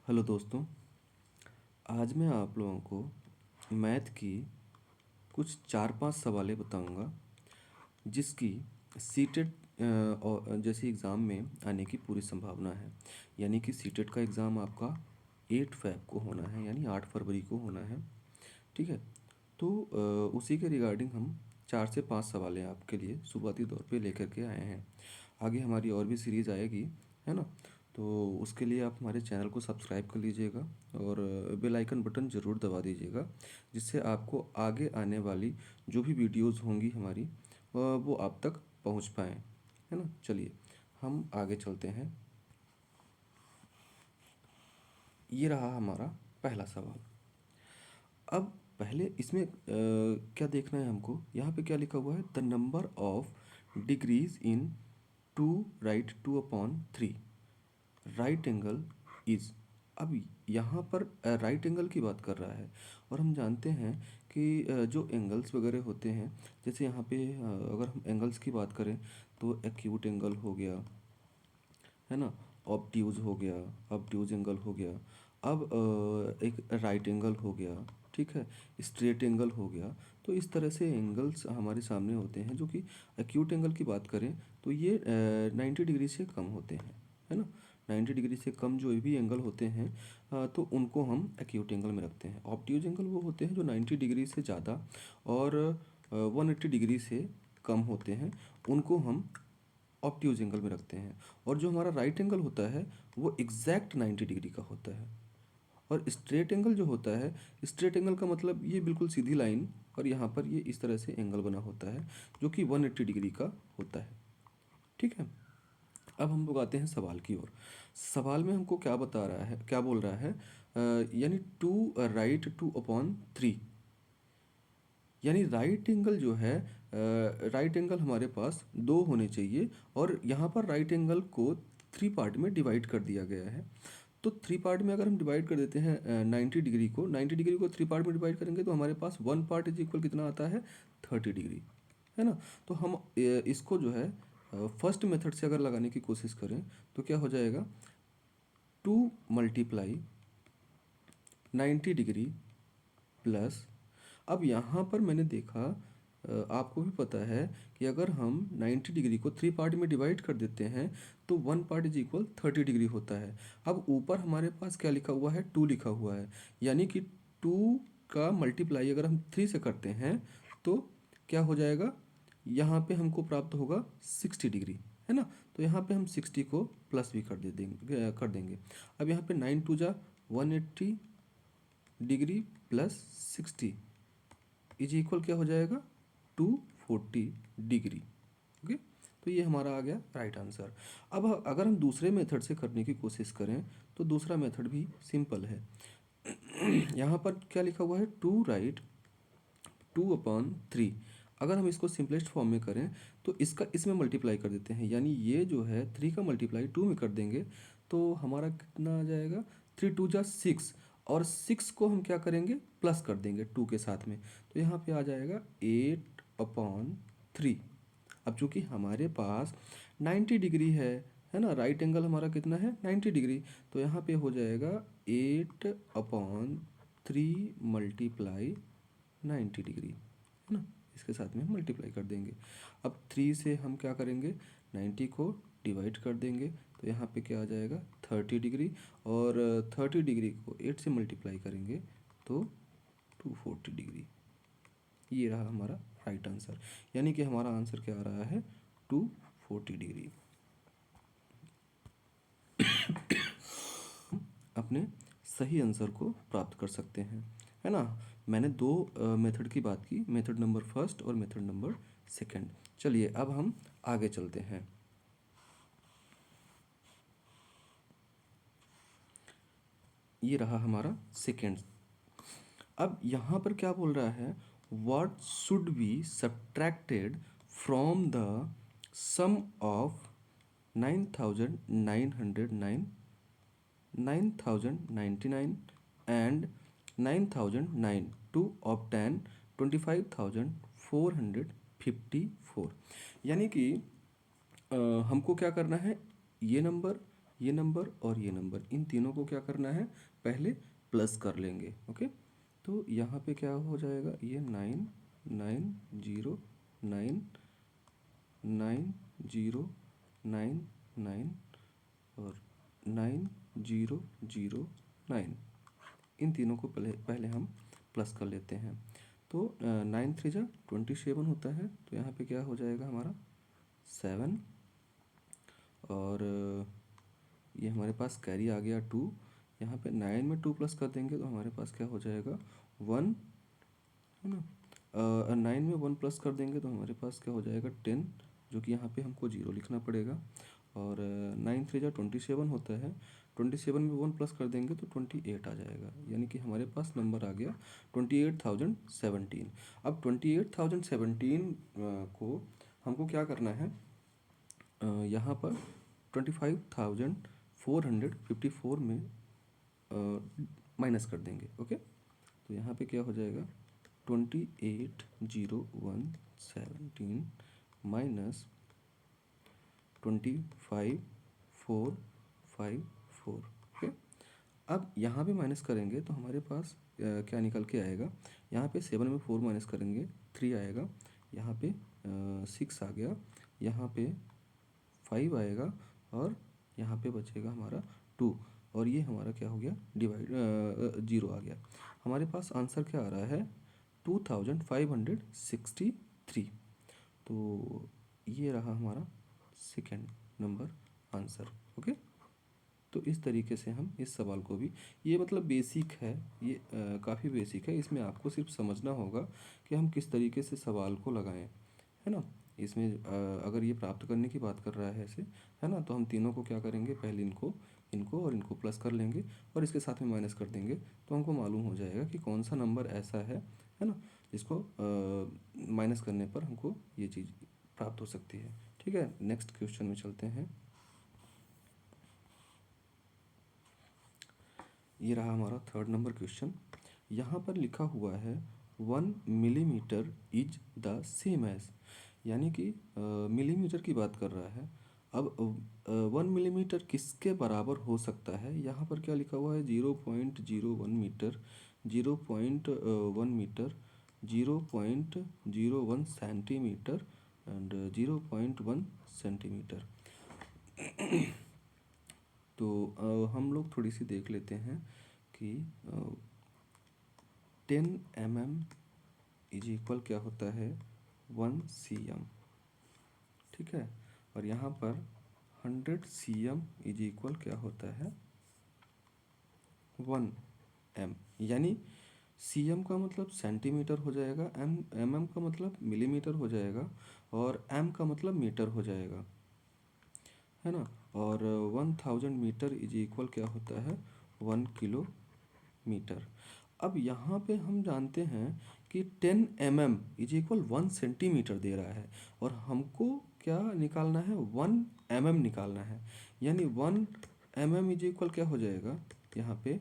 Hello दोस्तों। आज मैं आप लोगों को मैथ की कुछ 4-5 सवालें बताऊंगा जिसकी सीटेट और जैसे एग्ज़ाम में आने की पूरी संभावना है। यानी कि सीटेट का एग्ज़ाम आपका 8 फ़ैब को होना है, यानी 8 फरवरी को होना है। ठीक है। तो उसी के रिगार्डिंग हम 4 से 5 सवालें आपके लिए शुरुआती दौर पे लेकर के आए हैं। आगे हमारी और भी सीरीज़ आएगी, है ना। तो उसके लिए आप हमारे चैनल को सब्सक्राइब कर लीजिएगा और बेल आइकन बटन ज़रूर दबा दीजिएगा, जिससे आपको आगे आने वाली जो भी वीडियोज़ होंगी हमारी वो आप तक पहुंच पाएँ, है ना। चलिए हम आगे चलते हैं। ये रहा हमारा पहला सवाल। अब पहले इसमें क्या देखना है हमको, यहाँ पे क्या लिखा हुआ है, the number of degrees in two right 2/3 right angle is. अब यहाँ पर राइट एंगल की बात कर रहा है और हम जानते हैं कि जो एंगल्स वगैरह होते हैं, जैसे यहाँ पे अगर हम एंगल्स की बात करें तो एक्यूट एंगल हो गया, है ना, ऑब्ट्यूज हो गया, ऑब्ट्यूज एंगल हो गया। अब एक राइट एंगल हो गया, ठीक है, स्ट्रेट एंगल हो गया। तो इस तरह से एंगल्स हमारे सामने होते हैं, जो कि एक्यूट एंगल की बात करें तो ये 90 डिग्री से कम होते हैं, है ना। 90 डिग्री से कम जो भी एंगल होते हैं तो उनको हम एक्यूट एंगल में रखते हैं। ऑब्ट्यूज एंगल वो होते हैं जो 90 डिग्री से ज़्यादा और 180 डिग्री से कम होते हैं, उनको हम ऑब्ट्यूज एंगल में रखते हैं। और जो हमारा राइट एंगल होता है वो एग्जैक्ट 90 डिग्री का होता है। और स्ट्रेट एंगल जो होता है, स्ट्रेट एंगल का मतलब ये बिल्कुल सीधी लाइन, और यहाँ पर ये इस तरह से एंगल बना होता है जो कि 180 डिग्री का होता है। ठीक है। अब हम लोग आते हैं सवाल की ओर। सवाल में हमको क्या बता रहा है, क्या बोल रहा है, यानी टू राइट 2/3, यानी राइट एंगल जो है, राइट एंगल हमारे पास दो होने चाहिए और यहाँ पर राइट एंगल को 3 पार्ट में डिवाइड कर दिया गया है। तो 3 पार्ट में अगर हम डिवाइड कर देते हैं 90 डिग्री को 3 पार्ट में डिवाइड करेंगे तो हमारे पास 1 पार्ट इज इक्वल कितना आता है, 30 डिग्री, है ना। तो हम इसको जो है फर्स्ट मेथड से अगर लगाने की कोशिश करें तो क्या हो जाएगा, 2 × 90 डिग्री प्लस, अब यहाँ पर मैंने देखा, आपको भी पता है कि अगर हम 90 डिग्री को 3 पार्ट में डिवाइड कर देते हैं तो 1 पार्ट इज इक्वल 30 डिग्री होता है। अब ऊपर हमारे पास क्या लिखा हुआ है, 2 लिखा हुआ है, यानी कि 2 का मल्टीप्लाई अगर हम 3 से करते हैं तो क्या हो जाएगा, यहाँ पे हमको प्राप्त होगा 60 डिग्री, है ना। तो यहाँ पे हम 60 को प्लस भी कर देंगे। अब यहाँ पे 9 2 जा 180 डिग्री प्लस 60 इज इक्वल क्या हो जाएगा, 240 डिग्री। ओके। तो ये हमारा आ गया राइट आंसर। अब अगर हम दूसरे मेथड से करने की कोशिश करें तो दूसरा मेथड भी सिंपल है। यहाँ पर क्या लिखा हुआ है, 2 राइट 2/3। अगर हम इसको सिंपलेस्ट फॉर्म में करें तो इसका इसमें मल्टीप्लाई कर देते हैं, यानी ये जो है 3 का मल्टीप्लाई 2 में कर देंगे तो हमारा कितना आ जाएगा, 3 2 जा 6, और 6 को हम क्या करेंगे, प्लस कर देंगे 2 के साथ में, तो यहाँ पे आ जाएगा 8/3। अब चूंकि हमारे पास 90 डिग्री है ना, राइट एंगल हमारा कितना है, 90 डिग्री, तो यहाँ पे हो जाएगा 8/3 मल्टीप्लाई 90 डिग्री, है ना। इसके साथ में हम मल्टीप्लाई कर देंगे। अब 3 से हम क्या करेंगे, 90 को डिवाइड कर देंगे तो यहाँ पे क्या आ जाएगा, 30 डिग्री, और 30 डिग्री को 8 से मल्टीप्लाई करेंगे तो 240 डिग्री। ये रहा हमारा राइट आंसर, यानी कि हमारा आंसर क्या आ रहा है, 240 डिग्री। अपने सही आंसर को प्राप्त कर सकते हैं, है ना। मैंने दो मेथड की बात की, मेथड नंबर फर्स्ट और मेथड नंबर सेकंड। चलिए अब हम आगे चलते हैं। ये रहा हमारा सेकंड। अब यहाँ पर क्या बोल रहा है, what should be subtracted from the sum of 9909 9099 and 9009 to obtain 25,454। यानी कि हमको क्या करना है, ये नंबर, ये नंबर और ये नंबर, इन तीनों को क्या करना है, पहले प्लस कर लेंगे। ओके, तो यहाँ पे क्या हो जाएगा, ये 9 9 0 9 9 0 9 9 और 9 0 0 9, इन तीनों को पहले पहले हम प्लस कर लेते हैं। तो 9 3 जा 27 होता है, तो यहाँ पे क्या हो जाएगा हमारा 7, और ये हमारे पास कैरी आ गया 2। यहाँ पे 9 में 2 प्लस कर देंगे तो हमारे पास क्या हो जाएगा 1, है ना। 9 में 1 प्लस कर देंगे तो हमारे पास क्या हो जाएगा 10, जो कि यहाँ पे हमको 0 लिखना पड़ेगा। और 9 3 जा 27 होता है, 27 में 1 प्लस कर देंगे तो 28 आ जाएगा, यानी कि हमारे पास नंबर आ गया 28,017। अब 28,017 को हमको क्या करना है, यहाँ पर 25,454 में माइनस कर देंगे। ओके, तो यहाँ पे क्या हो जाएगा 28,017 माइनस 25,454। ओके, अब यहाँ पे माइनस करेंगे तो हमारे पास क्या निकल के आएगा, यहाँ पे 7 में 4 माइनस करेंगे 3 आएगा, यहाँ पे 6 आ गया, यहाँ पे 5 आएगा, और यहाँ पे बचेगा हमारा 2, और ये हमारा क्या हो गया डिवाइड 0 आ गया। हमारे पास आंसर क्या आ रहा है 2563। तो ये रहा हमारा सेकेंड नंबर आंसर। ओके, तो इस तरीके से हम इस सवाल को भी, ये मतलब बेसिक है, ये काफ़ी बेसिक है, इसमें आपको सिर्फ समझना होगा कि हम किस तरीके से सवाल को लगाएं, है ना। इसमें अगर ये प्राप्त करने की बात कर रहा है ऐसे, है ना, तो हम तीनों को क्या करेंगे, पहले इनको इनको और इनको प्लस कर लेंगे और इसके साथ में माइनस कर देंगे, तो हमको मालूम हो जाएगा कि कौन सा नंबर ऐसा है ना, जिसको माइनस करने पर हमको ये चीज़ प्राप्त हो सकती है। ठीक है, नेक्स्ट क्वेश्चन में चलते हैं। ये रहा हमारा थर्ड नंबर क्वेश्चन। यहाँ पर लिखा हुआ है 1 millimetre is the same as, यानी कि मिलीमीटर की बात कर रहा है। अब 1 मिलीमीटर किसके बराबर हो सकता है, यहाँ पर क्या लिखा हुआ है 0.01 metre, 0.1 metre, 0.01 centimetre and 0.1 centimetre. तो हम लोग थोड़ी सी देख लेते हैं कि 10 mm इज इक्वल क्या होता है 1 cm, ठीक है, और यहाँ पर 100 cm इज इक्वल क्या होता है 1 m, यानी cm का मतलब सेंटीमीटर हो जाएगा, mm का मतलब मिलीमीटर हो जाएगा, और m का मतलब मीटर हो जाएगा, है ना। और 1000 मीटर इज इक्वल क्या होता है 1 किलोमीटर। अब यहाँ पे हम जानते हैं कि 10 mm इज इक्वल 1 सेंटीमीटर दे रहा है, और हमको क्या निकालना है 1 mm निकालना है, यानी 1 mm इज इक्वल क्या हो जाएगा यहाँ पे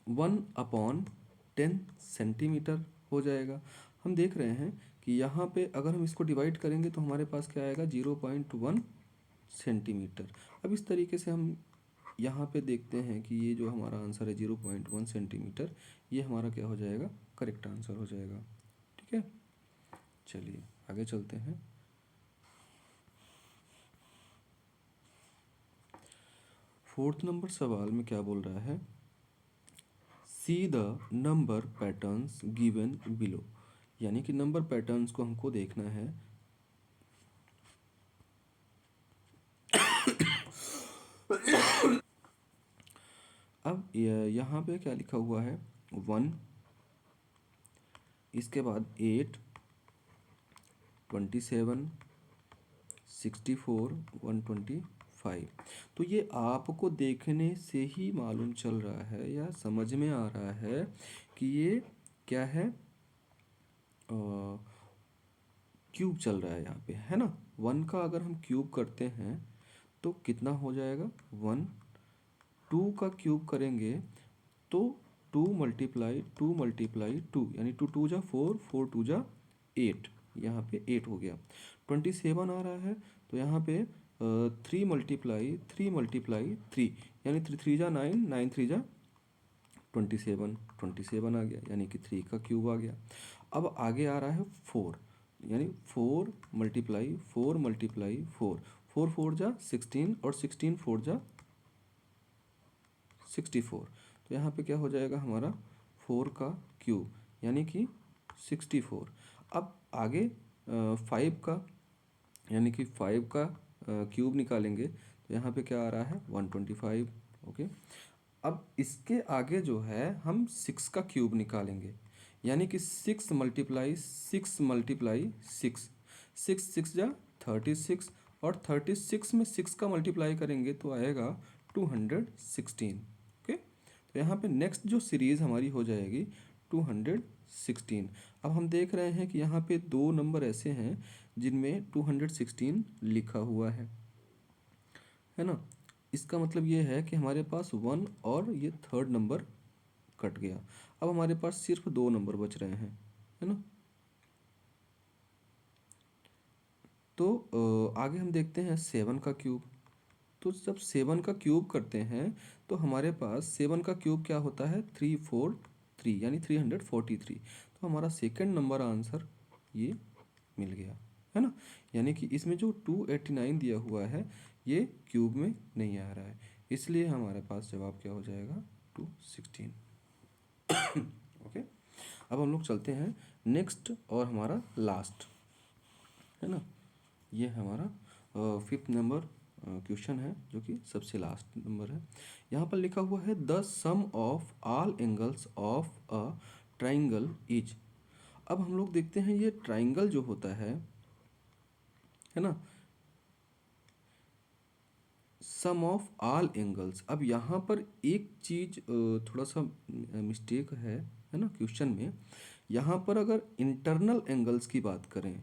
1/10 सेंटीमीटर हो जाएगा। हम देख रहे हैं कि यहाँ पे अगर हम इसको डिवाइड करेंगे तो हमारे पास क्या आएगा 0.1 सेंटीमीटर। अब इस तरीके से हम यहाँ पे देखते हैं कि ये जो हमारा आंसर है 0.1 सेंटीमीटर, ये हमारा क्या हो जाएगा करेक्ट आंसर हो जाएगा। ठीक है, चलिए आगे चलते हैं। फोर्थ नंबर सवाल में क्या बोल रहा है, see the number patterns given below, यानी कि नंबर पैटर्न्स को हमको देखना है। अब यहाँ पे क्या लिखा हुआ है 1, इसके बाद 8, 27, 64, 125। तो ये आपको देखने से ही मालूम चल रहा है या समझ में आ रहा है कि ये क्या है, क्यूब चल रहा है यहाँ पे, है ना। 1 का अगर हम क्यूब करते हैं तो कितना हो जाएगा 1, 2 का क्यूब करेंगे तो 2 मल्टीप्लाई 2 मल्टीप्लाई 2, यानी 2 2 जा 4, 4 2 जा 8, यहाँ पे 8 हो गया। 27 आ रहा है तो यहाँ पे 3 मल्टीप्लाई 3 यानी 3 3 जा 9, 9 3 जा 27 आ गया, यानी कि 3 का क्यूब आ गया। अब आगे आ रहा है 4, यानी 4 मल्टीप्लाई 4 मल्टीप्लाई 4, 4 4 जा 16 और 16 4 जा 64। तो यहाँ पे क्या हो जाएगा हमारा 4 का क्यूब, यानी कि 64। अब आगे 5 का, यानी कि 5 का क्यूब निकालेंगे तो यहाँ पे क्या आ रहा है 125। ओके, अब इसके आगे जो है हम 6 का क्यूब निकालेंगे, यानी कि 6 मल्टीप्लाई 6 मल्टीप्लाई 6, 6 6 जा 36, और 36 में 6 का मल्टीप्लाई करेंगे तो आएगा 216। ओके, तो यहाँ पे नेक्स्ट जो सीरीज़ हमारी हो जाएगी 216। अब हम देख रहे हैं कि यहाँ पे दो नंबर ऐसे हैं जिनमें 216 लिखा हुआ है ना। इसका मतलब ये है कि हमारे पास 1 और ये थर्ड नंबर कट गया। अब हमारे पास सिर्फ दो नंबर बच रहे हैं, है ना। तो आगे हम देखते हैं 7 का क्यूब। तो जब 7 का क्यूब करते हैं तो हमारे पास 7 का क्यूब क्या होता है 343, यानी 343। तो हमारा सेकंड नंबर आंसर ये मिल गया, है ना। यानी कि इसमें जो 289 दिया हुआ है ये क्यूब में नहीं आ रहा है, इसलिए हमारे पास जवाब क्या हो जाएगा 216। ओके, अब हम लोग चलते हैं नेक्स्ट और हमारा लास्ट, है ना। ये हमारा 5th नंबर क्वेश्चन है, जो कि सबसे लास्ट नंबर है। यहाँ पर लिखा हुआ है the sum of all angles of a triangle is. अब हम लोग देखते हैं ये ट्राइंगल जो होता है ना, सम ऑफ ऑल एंगल्स। अब यहाँ पर एक चीज़ थोड़ा सा मिस्टेक है ना क्वेश्चन में। यहाँ पर अगर इंटरनल एंगल्स की बात करें,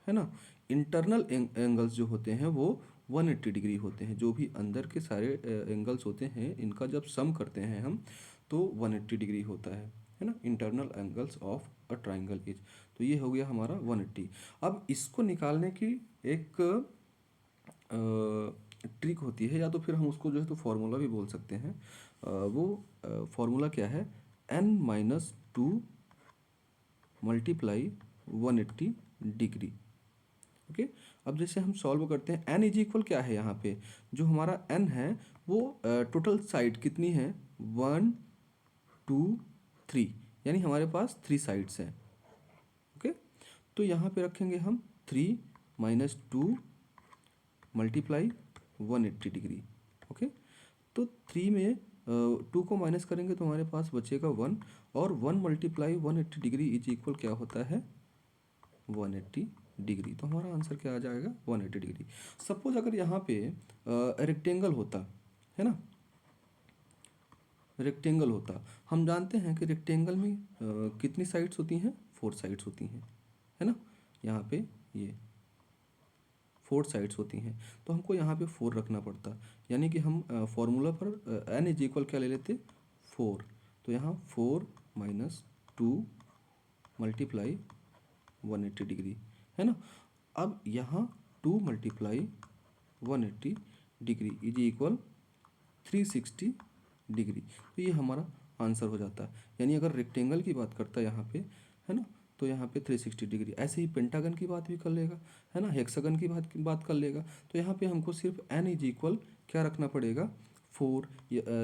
है ना, इंटरनल एंगल्स जो होते हैं वो 180 डिग्री होते हैं। जो भी अंदर के सारे एंगल्स होते हैं इनका जब सम करते हैं हम तो 180 डिग्री होता है ना। Internal angles of a triangle is, तो ये हो गया हमारा 180। अब इसको निकालने की एक ट्रिक होती है, या तो फिर हम उसको जो है तो फार्मूला भी बोल सकते हैं। वो फार्मूला क्या है, n-2 मल्टीप्लाई 180 डिग्री। ओके, अब जैसे हम सॉल्व करते हैं n इज इक्वल क्या है यहाँ पे, जो हमारा n है वो टोटल साइड कितनी है 1 2 3, यानी हमारे पास 3 साइड्स हैं। ओके, तो यहाँ पे रखेंगे हम 3 माइनस 2 मल्टीप्लाई 180 डिग्री। ओके, तो 3 में 2 को माइनस करेंगे तो हमारे पास बचेगा 1, और 1 मल्टीप्लाई 180 डिग्री इज इक्वल क्या होता है 180 डिग्री। तो हमारा आंसर क्या आ जाएगा 180 डिग्री। सपोज अगर यहाँ पे रेक्टेंगल होता, है ना, रेक्टेंगल होता, हम जानते हैं कि रेक्टेंगल में कितनी साइड्स होती हैं 4 साइड्स होती हैं, है ना। यहाँ पे ये 4 साइड्स होती हैं, तो हमको यहाँ पे 4 रखना पड़ता, यानी कि हम फॉर्मूला पर n इज इक्वल क्या ले लेते 4। तो यहाँ 4 माइनस 2 मल्टीप्लाई 180 डिग्री, है ना। अब यहाँ 2 multiply 180 degree is equal 360 degree. तो ये हमारा आंसर हो जाता है। यानी अगर रेक्टेंगल की बात करता है यहाँ पे, है ना, तो यहाँ पे 360 डिग्री। ऐसे ही पेंटागन की बात भी कर लेगा, है ना, हेक्सागन की बात कर लेगा। तो यहाँ पे हमको सिर्फ n इज इक्वल क्या रखना पड़ेगा 4।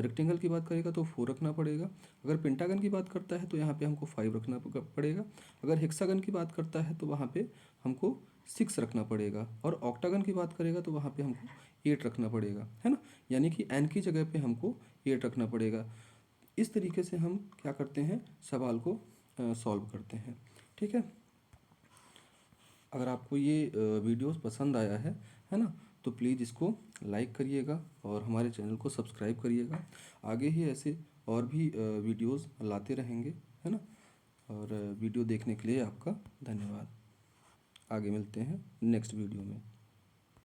रेक्टेंगल की बात करेगा तो 4 रखना पड़ेगा। अगर पेंटागन की बात करता है तो यहाँ पे हमको 5 रखना पड़ेगा। अगर हेक्सागन की बात करता है तो वहाँ पे हमको 6 रखना पड़ेगा, और ऑक्टागन की बात करेगा तो वहाँ पे हमको 8 रखना पड़ेगा, है ना। यानी कि n की जगह पे हमको 8 रखना पड़ेगा। इस तरीके से हम क्या करते हैं सवाल को सॉल्व करते हैं, ठीक है। अगर आपको ये वीडियोस पसंद आया है ना, तो प्लीज़ इसको लाइक करिएगा और हमारे चैनल को सब्सक्राइब करिएगा। आगे ही ऐसे और भी वीडियोस लाते रहेंगे, है ना। और वीडियो देखने के लिए आपका धन्यवाद। आगे मिलते हैं नेक्स्ट वीडियो में।